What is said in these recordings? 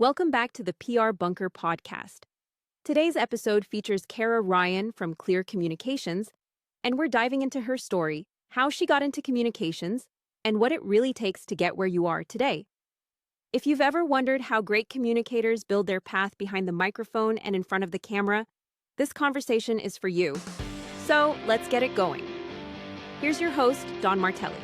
Welcome back to the PR Bunker podcast. Today's episode features Kara Ryan from KLYR Communications, and we're diving into her story, how she got into communications, and what it really takes to get where you are today. If you've ever wondered how great communicators build their path behind the microphone and in front of the camera, this conversation is for you. So let's get it going. Here's your host, Don Martelli.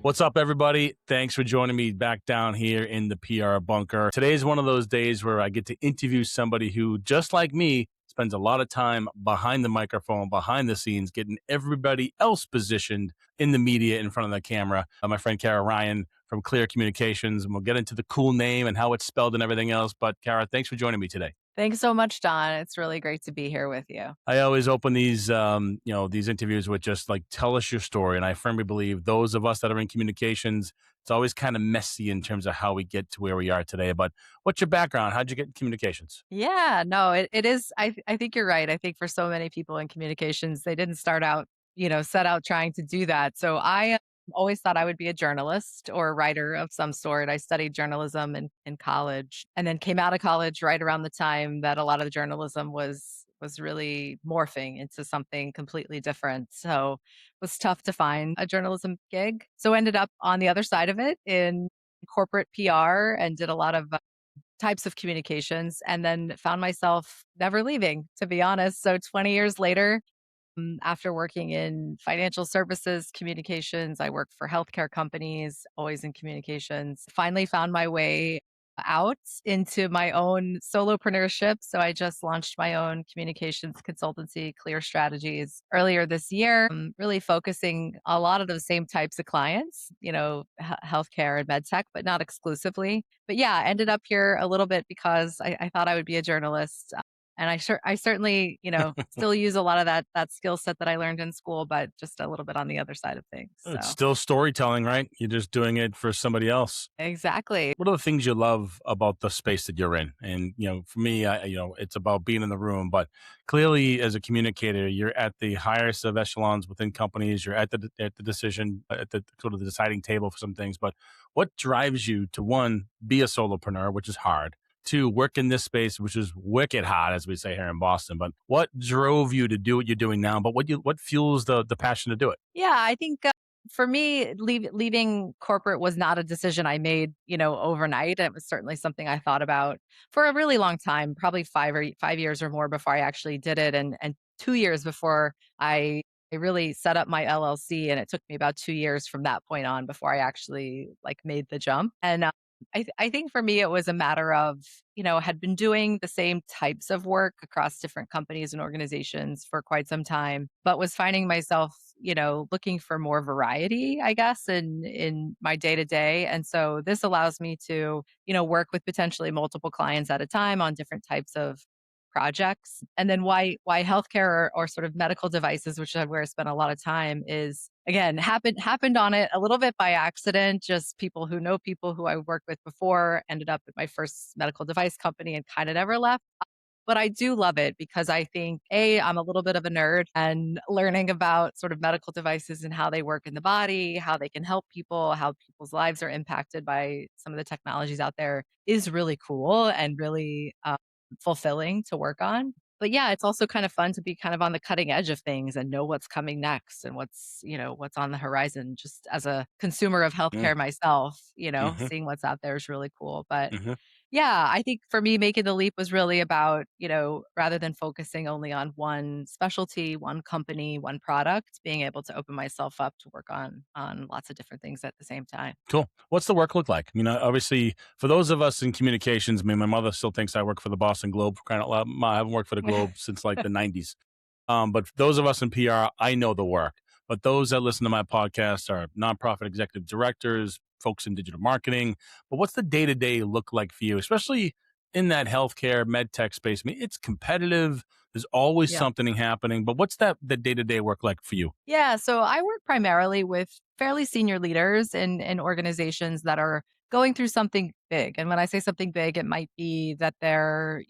What's up, everybody? Thanks for joining me back down here in the PR bunker. Today is one of those days where I get to interview somebody who, just like me, spends a lot of time behind the microphone, behind the scenes, getting everybody else positioned in the media in front of the camera. My friend Kara Ryan from KLYR Communications, and we'll get into the cool name and how it's spelled and everything else. But Kara, thanks for joining me today. Thanks so much, Don. It's really great to be here with you. I always open these, these interviews with just like, tell us your story. And I firmly believe those of us that are in communications, it's always kind of messy in terms of how we get to where we are today. But what's your background? How'd you get in communications? Yeah, no, it is. I think you're right. I think for so many people in communications, they didn't start out, set out trying to do that. So I always thought I would be a journalist or a writer of some sort. I studied journalism in college and then came out of college right around the time that a lot of the journalism was really morphing into something completely different. So it was tough to find a journalism gig. So ended up on the other side of it in corporate PR and did a lot of types of communications and then found myself never leaving, to be honest. So 20 years later, after working in financial services, communications, I worked for healthcare companies, always in communications, finally found my way out into my own solopreneurship. So I just launched my own communications consultancy, KLYR Strategies, earlier this year, really focusing a lot of the same types of clients, healthcare and med tech, but not exclusively. But yeah, I ended up here a little bit because I thought I would be a journalist. And I certainly, still use a lot of that skill set that I learned in school, but just a little bit on the other side of things. It's So still storytelling, right? You're just doing it for somebody else. exactly. What are the things you love about the space that you're in? And, for me, it's about being in the room, but clearly as a communicator, you're at the highest of echelons within companies. You're at the decision, at the sort of the deciding table for some things. But what drives you to, one, be a solopreneur, which is hard, two, work in this space, which is wicked hot, as we say here in Boston. But what drove you to do what you're doing now? But what fuels the passion to do it? Yeah, I think for me, leaving corporate was not a decision I made, overnight. It was certainly something I thought about for a really long time, probably 5 years or more before I actually did it, and 2 years before I really set up my LLC. And it took me about 2 years from that point on before I actually made the jump. And I think for me, it was a matter of, had been doing the same types of work across different companies and organizations for quite some time, but was finding myself, looking for more variety, I guess, in my day to day. And so this allows me to, work with potentially multiple clients at a time on different types of projects. And then why healthcare or sort of medical devices, which is where I spent a lot of time, is again happened on it a little bit by accident. Just people who know people who I worked with before, ended up at my first medical device company and kind of never left. But I do love it because I think I'm a little bit of a nerd, and learning about sort of medical devices and how they work in the body, how they can help people, how people's lives are impacted by some of the technologies out there is really cool and really fulfilling to work on. But yeah, it's also kind of fun to be kind of on the cutting edge of things and know what's coming next and what's on the horizon. Just as a consumer of Mm, healthcare myself, hmm seeing what's out there is really cool. But hmm yeah, I think for me, making the leap was really about, rather than focusing only on one specialty, one company, one product, being able to open myself up to work on lots of different things at the same time. Cool. What's the work look like? Obviously, for those of us in communications, my mother still thinks I work for the Boston Globe. Kind of, I haven't worked for the Globe since like the '90s. But for those of us in PR, I know the work. But those that listen to my podcast are nonprofit executive directors, folks in digital marketing. But what's the day to day look like for you, especially in that healthcare med tech space? I mean, it's competitive. There's always Yeah. something happening. But what's the day to day work like for you? Yeah. So I work primarily with fairly senior leaders in organizations that are going through something big. And when I say something big, it might be that they're,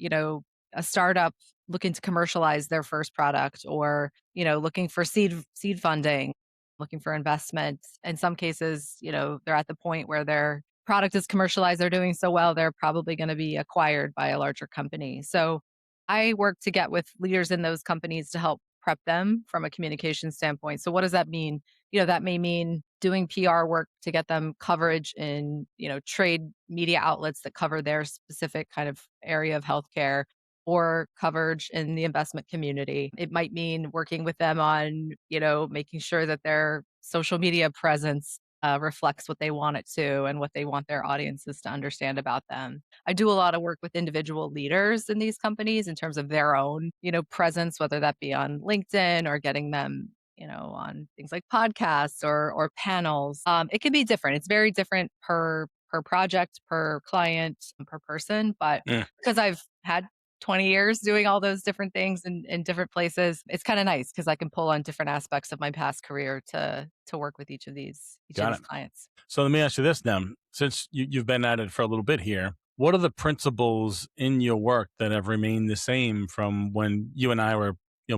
a startup looking to commercialize their first product, or, looking for seed funding, looking for investments. In some cases, they're at the point where their product is commercialized, they're doing so well, they're probably going to be acquired by a larger company. So I work to get with leaders in those companies to help prep them from a communication standpoint. So what does that mean? That may mean doing PR work to get them coverage in, trade media outlets that cover their specific kind of area of healthcare, or coverage in the investment community. It might mean working with them on, making sure that their social media presence reflects what they want it to and what they want their audiences to understand about them. I do a lot of work with individual leaders in these companies in terms of their own, presence, whether that be on LinkedIn or getting them, on things like podcasts or panels. It can be different. It's very different per project, per client, per person. But Mm. because I've had 20 years doing all those different things in different places, it's kind of nice because I can pull on different aspects of my past career to work with each of these Got it. clients. So let me ask you this now. Since you've been at it for a little bit here, what are the principles in your work that have remained the same from when you and I were,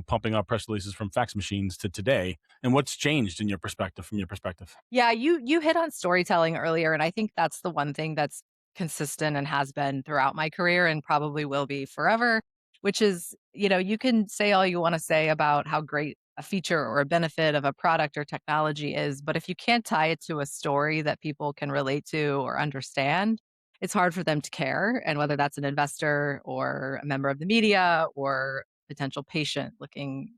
pumping out press releases from fax machines to today? And what's changed in your perspective, from your perspective? Yeah, you hit on storytelling earlier, and I think that's the one thing that's consistent and has been throughout my career and probably will be forever, which is, you can say all you want to say about how great a feature or a benefit of a product or technology is, but if you can't tie it to a story that people can relate to or understand, it's hard for them to care. And whether that's an investor or a member of the media or potential patient looking,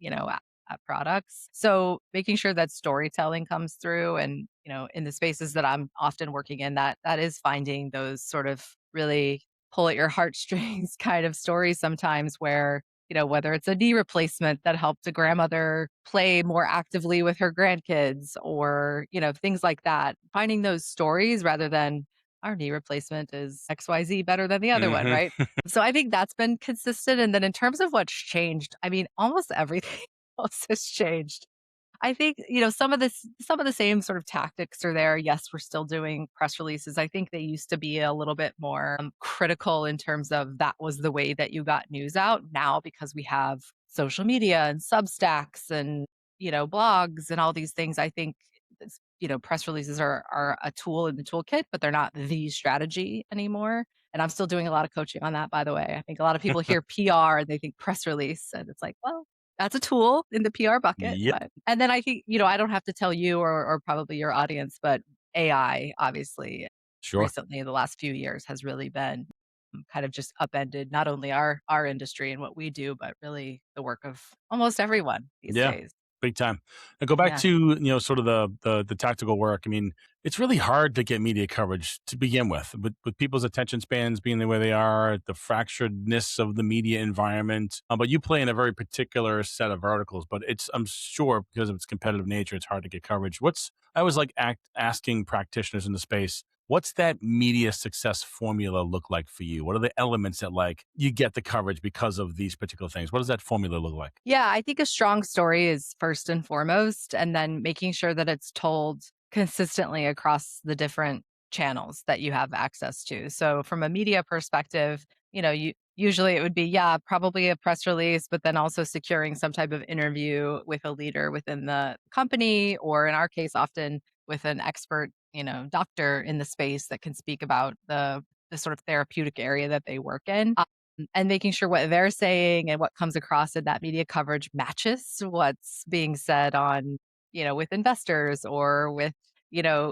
at products. So making sure that storytelling comes through, and, in the spaces that I'm often working in, that is finding those sort of really pull at your heartstrings kind of stories sometimes, where, whether it's a knee replacement that helped a grandmother play more actively with her grandkids, or, things like that, finding those stories rather than our knee replacement is XYZ better than the other one, Hmm. right? So I think that's been consistent. And then in terms of what's changed, I mean, almost everything else has changed. I think, some of the same sort of tactics are there. Yes, we're still doing press releases. I think they used to be a little bit more critical in terms of that was the way that you got news out. Now, because we have social media and Substacks and, blogs and all these things, I think press releases are a tool in the toolkit, but they're not the strategy anymore. And I'm still doing a lot of coaching on that, by the way. I think a lot of people hear PR and they think press release, and it's like, well, that's a tool in the PR bucket. Yep. But and then I think, I don't have to tell you or probably your audience, but AI obviously Sure. recently in the last few years has really been kind of just upended not only our industry and what we do, but really the work of almost everyone these Yeah. days. Big time. Now go back Yeah. to, sort of the tactical work. I mean, it's really hard to get media coverage to begin with people's attention spans being the way they are, the fracturedness of the media environment. But you play in a very particular set of verticals, but I'm sure because of its competitive nature, it's hard to get coverage. I always like asking practitioners in the space, what's that media success formula look like for you? What are the elements that you get the coverage because of these particular things? What does that formula look like? Yeah, I think a strong story is first and foremost, and then making sure that it's told consistently across the different channels that you have access to. So from a media perspective, you usually it would be, yeah, probably a press release, but then also securing some type of interview with a leader within the company, or in our case, often with an expert, doctor in the space that can speak about the sort of therapeutic area that they work in, and making sure what they're saying and what comes across in that media coverage matches what's being said on, with investors or with,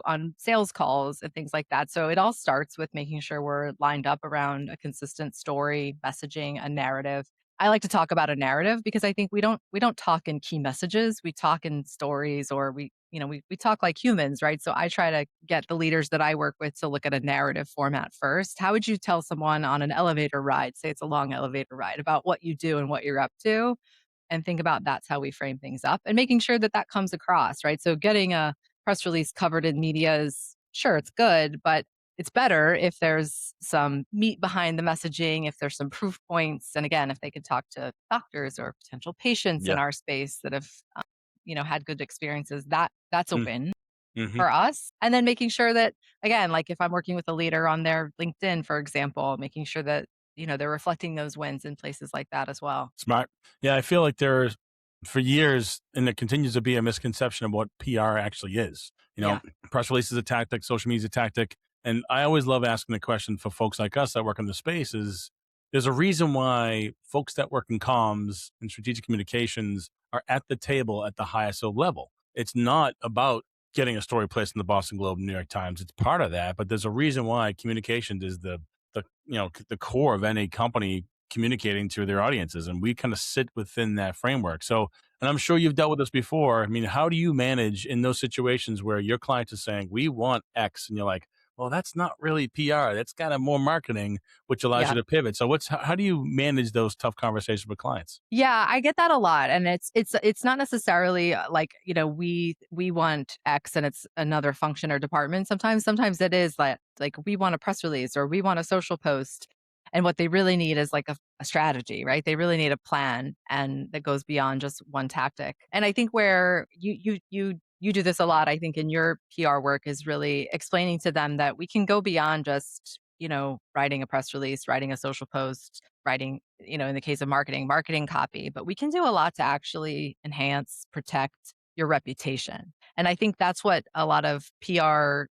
on sales calls and things like that. So it all starts with making sure we're lined up around a consistent story, messaging, a narrative. I like to talk about a narrative because I think we don't talk in key messages. We talk in stories, or we talk like humans, right? So I try to get the leaders that I work with to look at a narrative format first. How would you tell someone on an elevator ride, say it's a long elevator ride, about what you do and what you're up to? And think about that's how we frame things up, and making sure that that comes across, right? So getting a press release covered in media is, sure, it's good, but it's better if there's some meat behind the messaging, if there's some proof points. And again, if they could talk to doctors or potential patients in Yeah. our space that have, had good experiences, that's a Mm. win Hmm. for us. And then making sure that, again, like if I'm working with a leader on their LinkedIn, for example, making sure that they're reflecting those wins in places like that as well. Smart. Yeah, I feel like there's for years, and there continues to be a misconception of what PR actually is. Yeah. Press release is a tactic, social media is a tactic. And I always love asking the question for folks like us that work in the space is there's a reason why folks that work in comms and strategic communications are at the table at the highest level. It's not about getting a story placed in the Boston Globe, New York Times. It's part of that, but there's a reason why communications is the core of any company communicating to their audiences, and we kind of sit within that framework. So, and I'm sure you've dealt with this before. I mean, how do you manage in those situations where your client is saying we want X, and you're like, well, that's not really PR, that's kind of more marketing, which allows you Yeah. to pivot. So how do you manage those tough conversations with clients? Yeah, I get that a lot, and it's not necessarily like we want X and it's another function or department. Sometimes it is like we want a press release or we want a social post, and what they really need is like a strategy, right? They really need a plan, and that goes beyond just one tactic. And I think where you do this a lot, I think in your PR work is really explaining to them that we can go beyond just writing a press release, writing a social post, writing, in the case of marketing copy, but we can do a lot to actually enhance, protect your reputation. And I think that's what a lot of PR,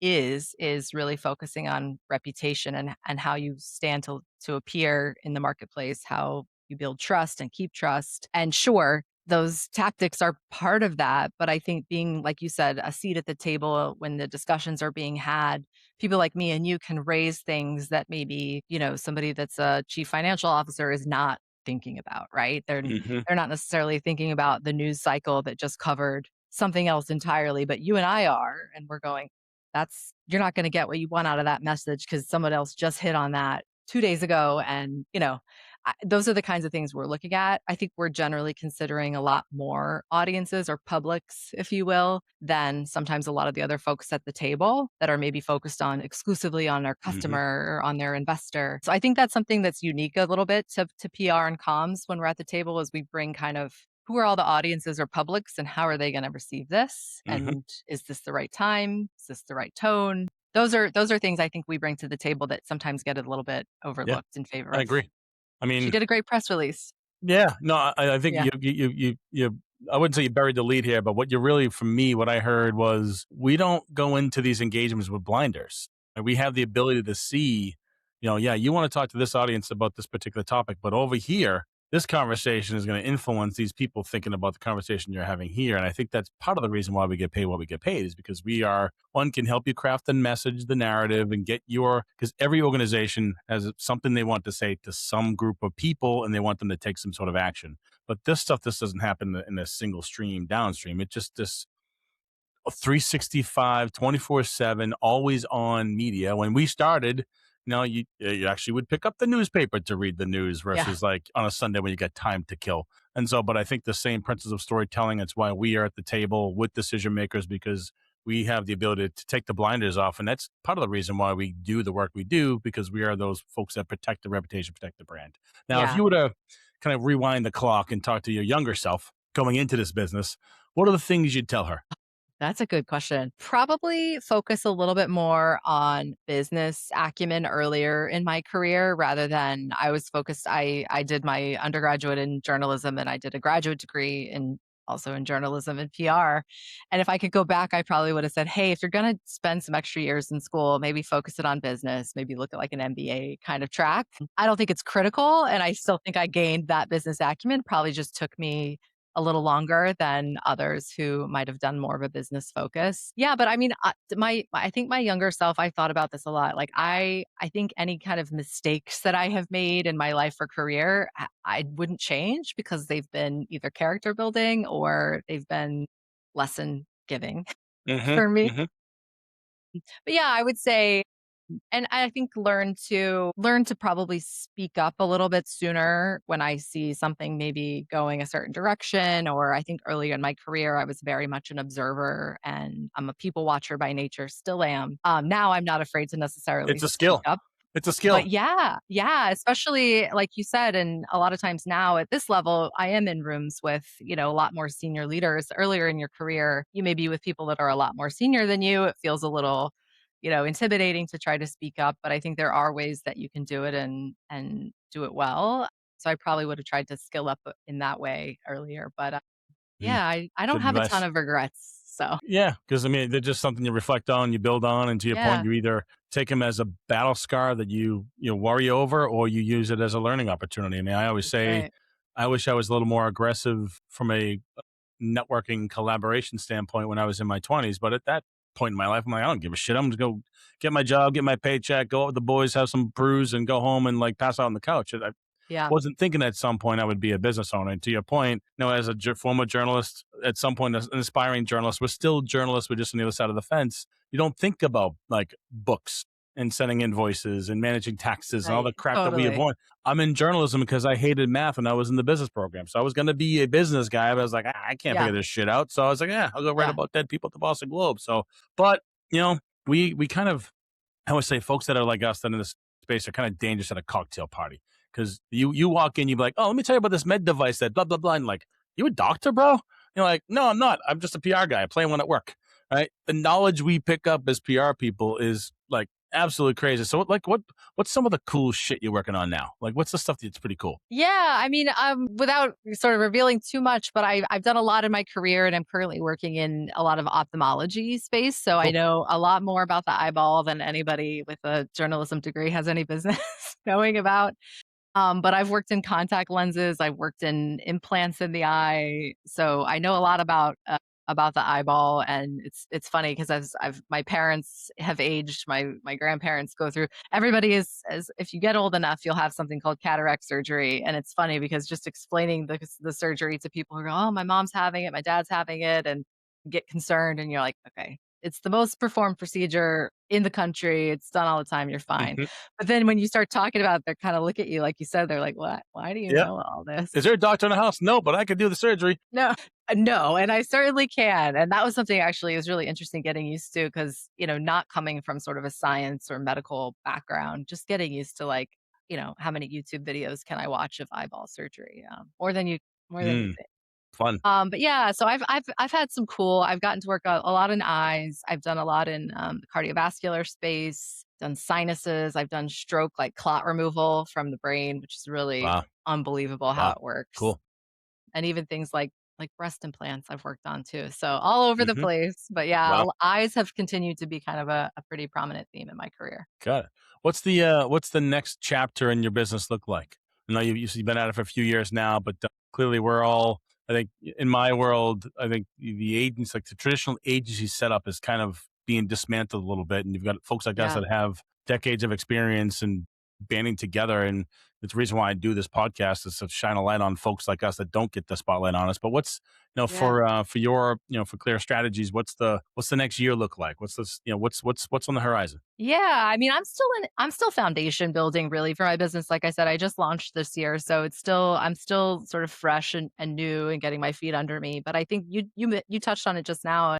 is really focusing on reputation and how you stand to appear in the marketplace, how you build trust and keep trust. And sure, those tactics are part of that. But I think being, like you said, a seat at the table when the discussions are being had, people like me and you can raise things that maybe, somebody that's a chief financial officer is not thinking about, right? Hmm. They're not necessarily thinking about the news cycle that just covered something else entirely, but you and I are, and we're going, that's you're not going to get what you want out of that message because someone else just hit on that 2 days ago. And, those are the kinds of things we're looking at. I think we're generally considering a lot more audiences or publics, if you will, than sometimes a lot of the other folks at the table that are maybe focused on exclusively on their Hmm. customer or on their investor. So I think that's something that's unique a little bit to PR and comms when we're at the table is we bring kind of who are all the audiences or publics and how are they going to receive this? Hmm. And is this the right time? Is this the right tone? Those are things I think we bring to the table that sometimes get a little bit Yeah, overlooked in favor I of agree. I she mean, did a great press release. yeah, no, I think Yeah. I wouldn't say you buried the lead here, but what you really, from me, what I heard was we don't go into these engagements with blinders. And we have the ability to see, yeah, you want to talk to this audience about this particular topic, but over here, this conversation is going to influence these people thinking about the conversation you're having here. And I think that's part of the reason why we get paid what we get paid is because we are, one, can help you craft the message, the narrative, and get because every organization has something they want to say to some group of people and they want them to take some sort of action. But this doesn't happen in a single stream downstream. It just this 365, 24/7, always on media. When we started, you actually would pick up the newspaper to read the news Yeah. versus like on a Sunday when you got time to kill. And so, but I think the same principles of storytelling, it's why we are at the table with decision makers because we have the ability to take the blinders off. And that's part of the reason why we do the work we do because we are those folks that protect the reputation, protect the brand. Now, if Yeah. you were to kind of rewind the clock and talk to your younger self going into this business, what are the things you'd tell her? That's a good question. Probably focus a little bit more on business acumen earlier in my career rather than I was focused. I did my undergraduate in journalism and I did a graduate degree in also in journalism and PR. And if I could go back, I probably would have said, hey, if you're going to spend some extra years in school, maybe focus it on business, maybe look at like an MBA kind of track. I don't think it's critical. And I still think I gained that business acumen. Probably just took me a little longer than others who might have done more of a business focus. Yeah, but I mean, I think my younger self, I thought about this a lot. Like I think any kind of mistakes that I have made in my life or career, I wouldn't change because they've been either character building or they've been lesson giving Hmm. for me. Hmm. But yeah, I would say and I think learn to probably speak up a little bit sooner when I see something maybe going a certain direction. Or I think earlier in my career, I was very much an observer and I'm a people watcher by nature, still am. Now I'm not afraid to necessarily It's a speak skill. up. It's a But skill. yeah, especially like you said, and a lot of times now at this level, I am in rooms with, a lot more senior leaders. Earlier in your career, you may be with people that are a lot more senior than you. It feels a little intimidating to try to speak up, but I think there are ways that you can do it and do it well. So I probably would have tried to skill up in that way earlier. But Mm, yeah, I don't good have a ton advice. of regrets. So Yeah, because I mean, they're just something you reflect on, you build on, and to your point, yeah, you either take them as a battle scar that you worry over, or you use it as a learning opportunity. I mean, I always that's say, right. I wish I was a little more aggressive from a networking collaboration standpoint when I was in my 20s. But at that point in my life, I'm like, I don't give a shit. I'm just go get my job, get my paycheck, go out with the boys, have some brews, and go home and like pass out on the couch. I Yeah, wasn't thinking at some point I would be a business owner. And to your point, as a former journalist, at some point, as an aspiring journalist, we're still journalists. We're just on the other side of the fence. You don't think about like books and sending invoices and managing taxes and all the right. crap that we Totally. avoid. I'm in journalism because I hated math and I was in the business program. So I was going to be a business guy, but I was like, I can't Yeah, figure this shit out. So I was like, yeah, I'll go write yeah, about dead people at the Boston Globe. So, but you know, we kind of, I would say folks that are like us that in this space are kind of dangerous at a cocktail party because you walk in, you be like, oh, let me tell you about this med device that blah blah blah, and like, you a doctor, bro? You're like, no, I'm not. I'm just a PR guy. I play one at work. Right? The knowledge we pick up as PR people is like absolutely crazy. So, what's some of the cool shit you're working on now? Like, what's the stuff that's pretty cool? yeah. I mean, without sort of revealing too much, but I've done a lot in my career, and I'm currently working in a lot of ophthalmology space. So I Cool. know a lot more about the eyeball than anybody with a journalism degree has any business knowing about. But I've worked in contact lenses. I've worked in implants in the eye, so I know a lot about the eyeball. And it's funny because I've my parents have aged. My grandparents go through. Everybody is as if you get old enough, you'll have something called cataract surgery, and it's funny because just explaining the surgery to people who go, "Oh, my mom's having it, my dad's having it," and get concerned, and you're like, "Okay, it's the most performed procedure in the country. It's done all the time. You're fine." Hmm. But then when you start talking about it, they kinda look at you, like you said, they're like, "What? Why do you Yeah. know all this?" Is there a doctor in the house? No, but I could do the surgery. No, no, and I certainly can, and that was something actually is really interesting getting used to because, not coming from sort of a science or medical background, just getting used to, like, how many YouTube videos can I watch of eyeball surgery? More than you Mm, think. fun. But yeah, so I've had some cool. I've gotten to work a lot in eyes. I've done a lot in the cardiovascular space. Done sinuses. I've done stroke, like clot removal from the brain, which is really Wow. unbelievable how Wow. it works. Cool. And even things like breast implants I've worked on too. So all over the Hmm. place. But yeah, Wow. eyes have continued to be kind of a pretty prominent theme in my career. Got it. What's the next chapter in your business look like? I know you've been at it for a few years now, but clearly we're all. I think in my world, I think the agents, like the traditional agency setup, is kind of being dismantled a little bit, and you've got folks like us Yeah. that have decades of experience and banding together. And it's the reason why I do this podcast is to shine a light on folks like us that don't get the spotlight on us. But what's Yeah. for your for KLYR Strategies, what's the next year look like? What's this what's on the horizon? Yeah, I mean, I'm still foundation building really for my business. Like I said, I just launched this year, so I'm still sort of fresh and new and getting my feet under me. But I think you touched on it just now.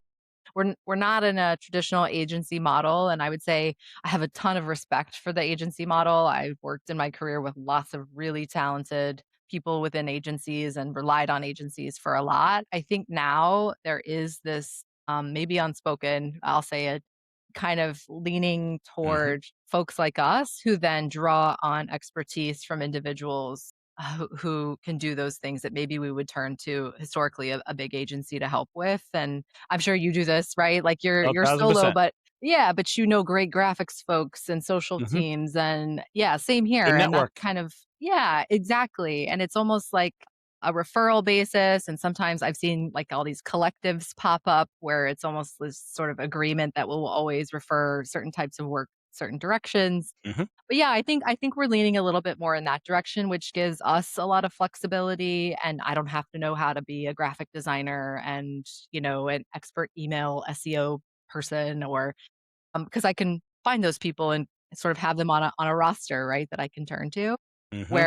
We're not in a traditional agency model, and I would say I have a ton of respect for the agency model. I've worked in my career with lots of really talented people within agencies and relied on agencies for a lot. I think now there is this maybe unspoken, I'll say it, kind of leaning Hmm. toward folks like us who then draw on expertise from individuals who can do those things that maybe we would turn to historically a big agency to help with. And I'm sure you do this, right? Like Oh, you're thousand solo, percent. but yeah, but great graphics folks and social Mm-hmm. teams. And yeah, same The here. And that's network. kind of, yeah, exactly. And it's almost like a referral basis. And sometimes I've seen like all these collectives pop up where it's almost this sort of agreement that we'll always refer certain types of work certain directions. Hmm. But yeah, I think we're leaning a little bit more in that direction, which gives us a lot of flexibility. And I don't have to know how to be a graphic designer and, an expert email SEO person or because I can find those people and sort of have them on a roster, right, that I can turn to. Hmm.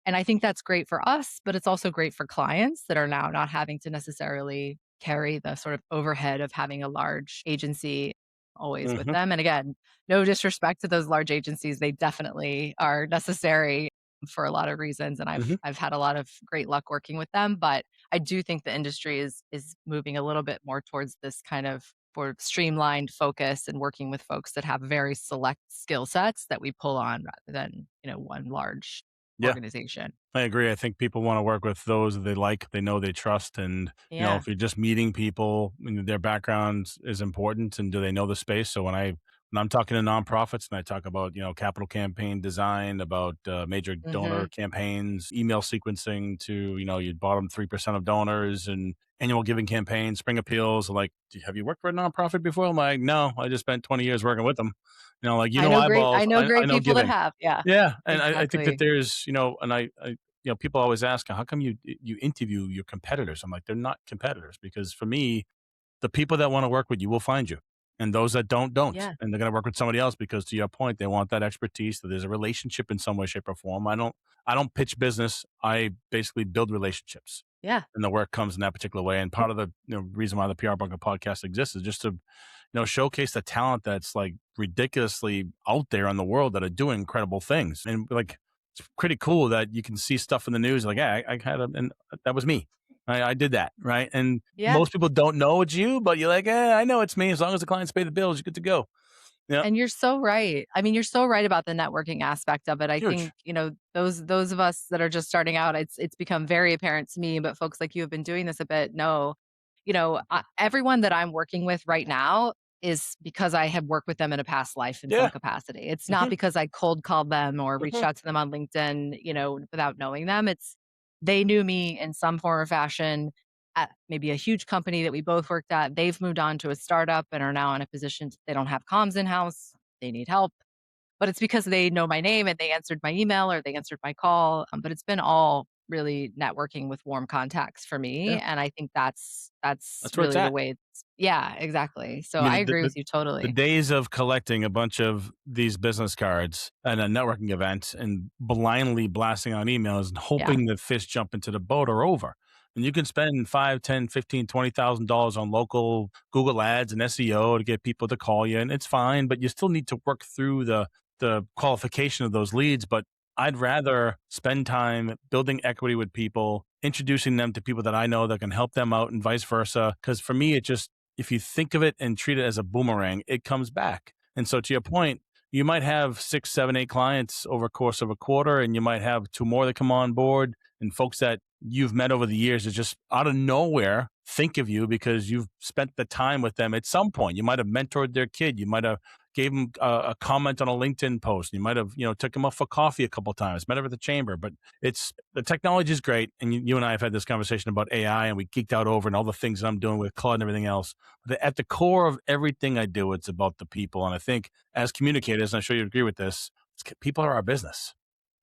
And I think that's great for us, but it's also great for clients that are now not having to necessarily carry the sort of overhead of having a large agency always with Hmm. them. And again, no disrespect to those large agencies, they definitely are necessary for a lot of reasons, and I've Hmm. I've had a lot of great luck working with them, but I do think the industry is moving a little bit more towards this kind of for streamlined focus and working with folks that have very select skill sets that we pull on rather than, one large Yeah. organization. I agree. I think people want to work with those that they like, they know, they trust. And, Yeah. if you're just meeting people, their backgrounds is important and do they know the space? So when I'm talking to nonprofits and I talk about, capital campaign design, about major donor Hmm. campaigns, email sequencing to, your bottom 3% of donors and annual giving campaigns, spring appeals, like, have you worked for a nonprofit before? I'm like, no, I just spent 20 years working with them. I Eyeballs, know I great know people that giving. have. Yeah, Yeah, and I think that exactly. there's, and people always ask, how come you interview your competitors? I'm like, they're not competitors because for me, the people that want to work with you will find you, and those that don't, Yeah. and they're going to work with somebody else because to your point, they want that expertise. That there's a relationship in some way, shape, or form. I don't pitch business. I basically build relationships, Yeah. and the work comes in that particular way. And part of the reason why the PR Bunker podcast exists is just to showcase the talent that's like ridiculously out there in the world that are doing incredible things. And like, it's pretty cool that you can see stuff in the news like, yeah, I had and that was me. I did that. Right. And Yeah. most people don't know it's you, but you're like, I know it's me. As long as the clients pay the bills, you're good to go. Yeah. And you're so right. I mean, you're so right about the networking aspect of it. I Huge. think, those of us that are just starting out, it's become very apparent to me, but folks like you have been doing this a bit know, everyone that I'm working with right now is because I have worked with them in a past life in some Yeah. capacity. It's not Hmm. because I cold called them or reached Hmm. out to them on LinkedIn, without knowing them. It's they knew me in some form or fashion at maybe a huge company that we both worked at. They've moved on to a startup and are now in a position they don't have comms in house. They need help, but it's because they know my name and they answered my email or they answered my call. But it's been all really networking with warm contacts for me, Yeah. and I think that's That's where it's really the at. way. Yeah, exactly. So I I mean, agree with you the totally. days of collecting a bunch of these business cards at a networking event and blindly blasting out emails and Yeah, hoping that fish jump into the boat are over. And you can spend 5, 10, 15, $20,000 on local Google ads and SEO to get people to call you, and it's fine, but you still need to work through the qualification of those leads. But I'd rather spend time building equity with people, introducing them to people that I know that can help them out and vice versa. Because for me, it just if you think of it and treat it as a boomerang, it comes back. And so to your point, you might have 6, 7, 8 clients over the course of a quarter, and you might have 2 more that come on board and folks that you've met over the years that just out of nowhere think of you because you've spent the time with them at some point. You might have mentored their kid. You might have gave them a comment on a LinkedIn post. You might have, took them up for coffee a couple times, met them at the chamber. But it's the technology is great. And you and I have had this conversation about AI and we geeked out over and all the things that I'm doing with Claude and everything else. But at the core of everything I do, it's about the people. And I think as communicators, and I'm sure you agree with this, people are our business.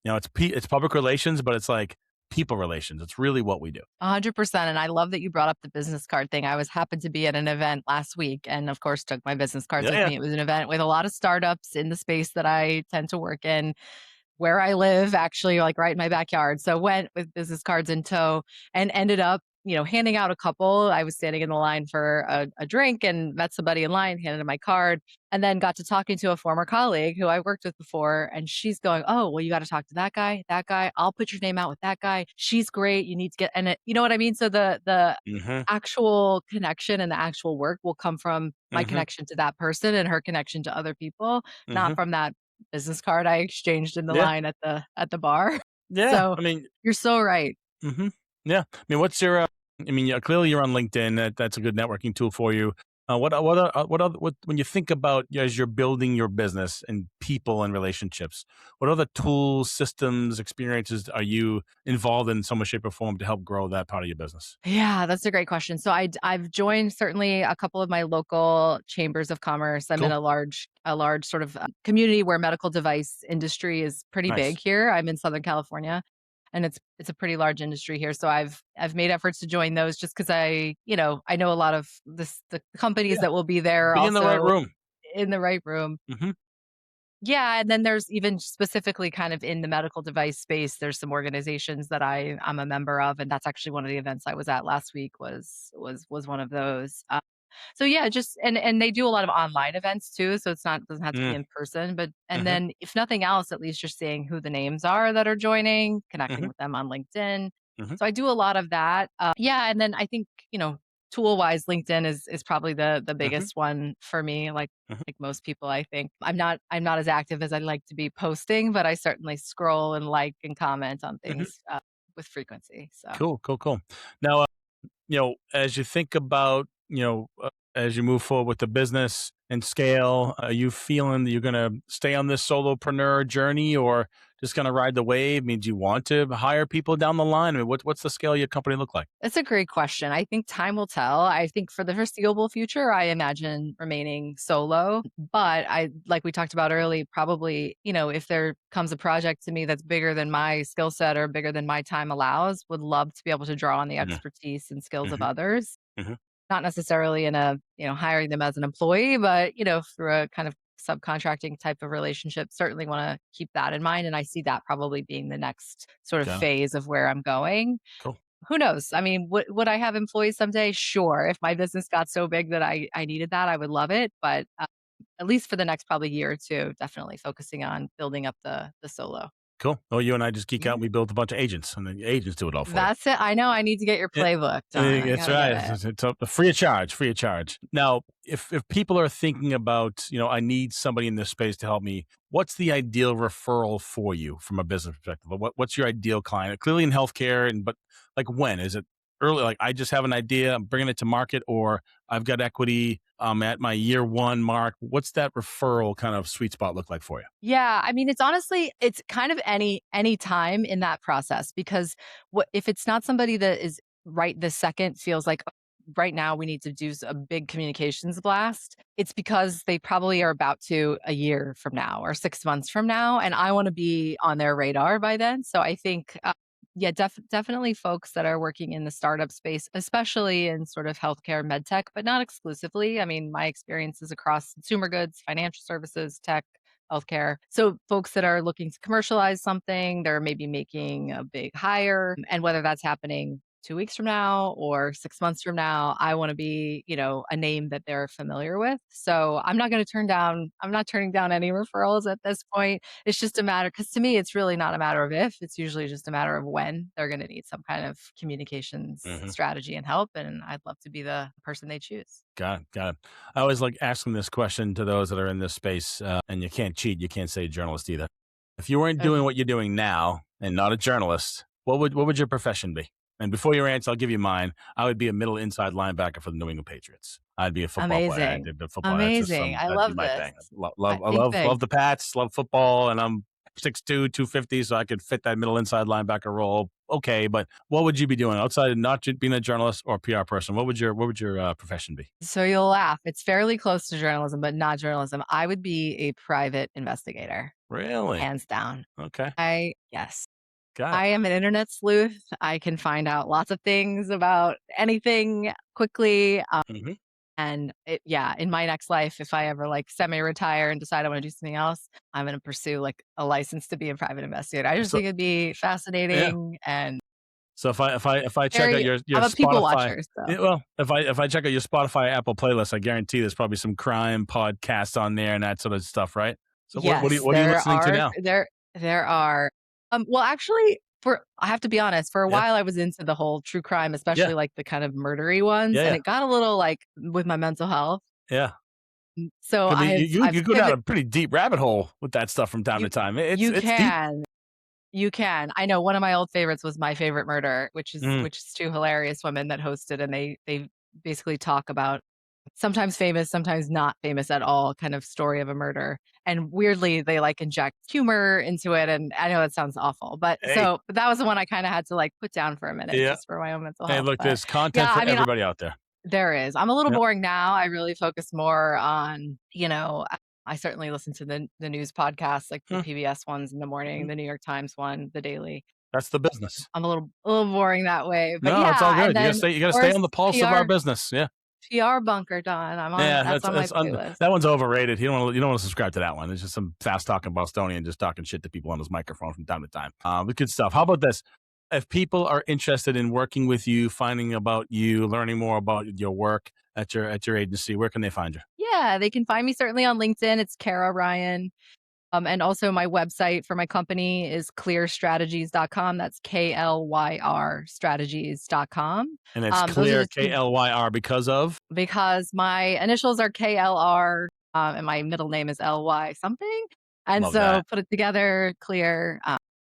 It's public relations, but it's like people relations. It's really what we do. 100%. And I love that you brought up the business card thing. I was happened to be at an event last week and of course took my business cards Yeah, with yeah. me. It was an event with a lot of startups in the space that I tend to work in, where I live, actually, like right in my backyard. So went with business cards in tow and ended up, handing out a couple. I was standing in the line for a drink and met somebody in line, handed him my card, and then got to talking to a former colleague who I worked with before. And she's going, "Oh, well, you got to talk to that guy, that guy. I'll put your name out with that guy. She's great. You need to get," and you know what I mean? So the Mm-hmm. actual connection and the actual work will come from my Mm-hmm. connection to that person and her connection to other people, not Mm-hmm. from that business card I exchanged in the Yeah. line at the bar. Yeah. So I mean, you're so right. mhm. Yeah. I mean, what's your, yeah, clearly you're on LinkedIn. That's a good networking tool for you. When you think about as you're building your business and people and relationships, what other tools, systems, experiences are you involved in some way, shape, or form to help grow that part of your business? Yeah, that's a great question. So I've joined certainly a couple of my local chambers of commerce. I'm in Cool. a large sort of community where medical device industry is pretty big Nice. here. I'm in Southern California, and it's a pretty large industry here. So I've made efforts to join those just because I know a lot of the companies Yeah. that will be there Be in the right also room. in the right room. Hmm. Yeah, and then there's even specifically kind of in the medical device space, there's some organizations that I'm a member of, and that's actually one of the events I was at last week was one of those. So yeah, just and they do a lot of online events too, so it's not doesn't have to be Mm. in person, but and Hmm. then if nothing else, at least you're seeing who the names are that are joining, connecting Hmm. with them on LinkedIn. Hmm. So I do a lot of that. Yeah, and then I think, tool-wise, LinkedIn is probably the Hmm. biggest one for me, Hmm. like most people, I think. I'm not as active as I'd like to be posting, but I certainly scroll and like and comment on Hmm. things with frequency. So Cool, cool, cool. Now, as you think about, as you move forward with the business and scale, are you feeling that you're going to stay on this solopreneur journey or just going to ride the wave? I mean, do you want to hire people down the line? I mean, what's the scale of your company look like? it's a great question. I think time will tell. I think for the foreseeable future, I imagine remaining solo. But like we talked about early, probably, if there comes a project to me that's bigger than my skill set or bigger than my time allows, would love to be able to draw on the Hmm. expertise and skills of Hmm. others. Hmm. Not necessarily in a, hiring them as an employee, but, through a kind of subcontracting type of relationship, certainly want to keep that in mind. And I see that probably being the next sort of Got it. phase of where I'm going. Cool. Who knows? I mean, would I have employees someday? Sure. If my business got so big that I needed that, I would love it. But at least for the next probably year or two, definitely focusing on building up the solo. Cool. Oh, you and I just geek out. Yeah. And we built a bunch of agents, and the agents do it all for you. That's it. I know I need to get your Yeah, playbook, Don. I that's gotta get right. it. It's free of charge, free of charge. Now, if people are thinking about, I need somebody in this space to help me, what's the ideal referral for you from a business perspective? What's your ideal client? Clearly in healthcare, but like when is it early? Like I just have an idea, I'm bringing it to market, or I've got equity, I'm at my year one mark. What's that referral kind of sweet spot look like for you? Yeah, I mean, it's kind of any time in that process because what if it's not somebody that is right this second feels like "Oh, right now we need to do a big communications blast. It's because they probably are about to a year from now or 6 months from now, and I want to be on their radar by then. So I think, yeah, definitely folks that are working in the startup space, especially in sort of healthcare, med tech, but not exclusively. I mean, my experience is across consumer goods, financial services, tech, healthcare. So folks that are looking to commercialize something, they're maybe making a big hire. And whether that's happening 2 weeks from now or 6 months from now, I want to be, a name that they're familiar with. So I'm not turning down any referrals at this point. It's just a matter, because to me, it's really not a matter of if, it's usually just a matter of when they're going to need some kind of communications Hmm. strategy and help. And I'd love to be the person they choose. Got it. Got it. I always like asking this question to those that are in this space, and you can't cheat. You can't say journalist either. If you weren't Ugh, doing what you're doing now and not a journalist, what would your profession be? And before you answer, I'll give you mine. I would be a middle inside linebacker for the New England Patriots. I'd be a football player. I amazing. did the football. Amazing. I That'd be love my this. thing. Love, I Think love, big. love the Pats. Love football, and I'm 6'2", 250, so I could fit that middle inside linebacker role. Okay, but what would you be doing outside of not being a journalist or PR person? What would your profession be? So you'll laugh. It's fairly close to journalism, but not journalism. I would be a private investigator, Really? hands down. Okay, Yes, got I am an internet sleuth. I can find out lots of things about anything quickly. it. Hmm. Yeah, in my next life, if I ever like semi-retire and decide I want to do something else, I'm going to pursue like a license to be a private investigator. I just So think it'd be yeah. fascinating and So if I check out very, your I'm a people Spotify, watcher. So yeah, well, if I check out your Spotify Apple playlist, I guarantee there's probably some crime podcasts on there and that sort of stuff, right? So yes, what are you listening to now? there are. Well, actually, for I have to be honest, for a Yeah, while I was into the whole true crime, yeah, especially like the kind of murdery ones, yeah, and yeah, it got a little like with my mental health. yeah. So I mean, you I've go down a pivoted. pretty deep rabbit hole with that stuff from time You to time. It's you it's deep. can you can. I know one of my old favorites was My Favorite Murder, Mm, which is two hilarious women that hosted, and they basically talk about sometimes famous, sometimes not famous at all kind of story of a murder. And weirdly, they like inject humor into it. And I know that sounds awful, hey, but that was the one I kind of had to like put down for a minute yeah. just for my own mental Hey, health. look, But there's content yeah, for I mean, everybody out there. there is. I'm a little Yep. boring now. I really focus more on, I certainly listen to the news podcasts, like the Hmm, PBS ones in the morning, hmm. the New York Times one, the Daily. That's the business. I'm a little boring that way, but No, it's all yeah. And good. You gotta then stay. You of gotta stay course on the pulse of our business. Yeah. PR bunker, Don. Yeah, That's on my playlist. that one's overrated. You don't want to subscribe to that one. It's just some fast talking Bostonian just talking shit to people on his microphone from time to time. But good stuff. How about this? If people are interested in working with you, finding about you, learning more about your work at your agency, where can they find you? Yeah, they can find me certainly on LinkedIn. It's Kara Ryan. And also my website for my company is klyrstrategies.com. That's KLYR strategies.com. And it's Those are clear, the two, KLYR, because of? because my initials are KLR, and my middle name is LY something. And Love so that. put it together, clear,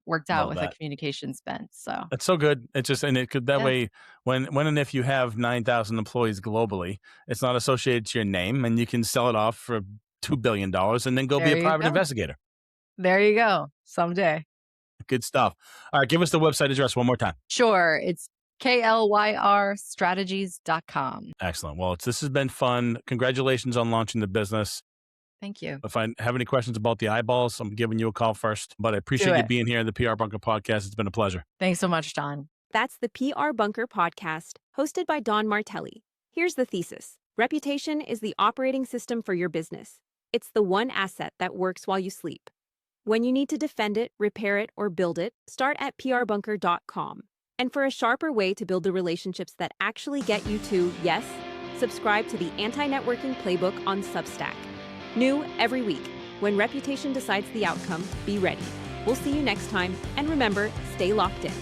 worked out Love with a that. communications bent. So That's so good. It's just, and it could, that yeah, way, when and if you have 9,000 employees globally, it's not associated to your name, and you can sell it off for $2 billion and then go be there a you private go. investigator. There you go. Someday. Good stuff. All right, give us the website address one more time. Sure. It's KLYRstrategies.com. Excellent. Well, this has been fun. Congratulations on launching the business. Thank you. If I have any questions about the eyeballs, I'm giving you a call first. But I Do appreciate you it. being here in the PR Bunker podcast. It's been a pleasure. Thanks so much, Don. That's the PR Bunker podcast, hosted by Don Martelli. Here's the thesis. Reputation is the operating system for your business. It's the one asset that works while you sleep. When you need to defend it, repair it, or build it, start at prbunker.com. And for a sharper way to build the relationships that actually get you to yes, subscribe to the Anti-Networking Playbook on Substack. New every week. When reputation decides the outcome, be ready. We'll see you next time, and remember, stay locked in.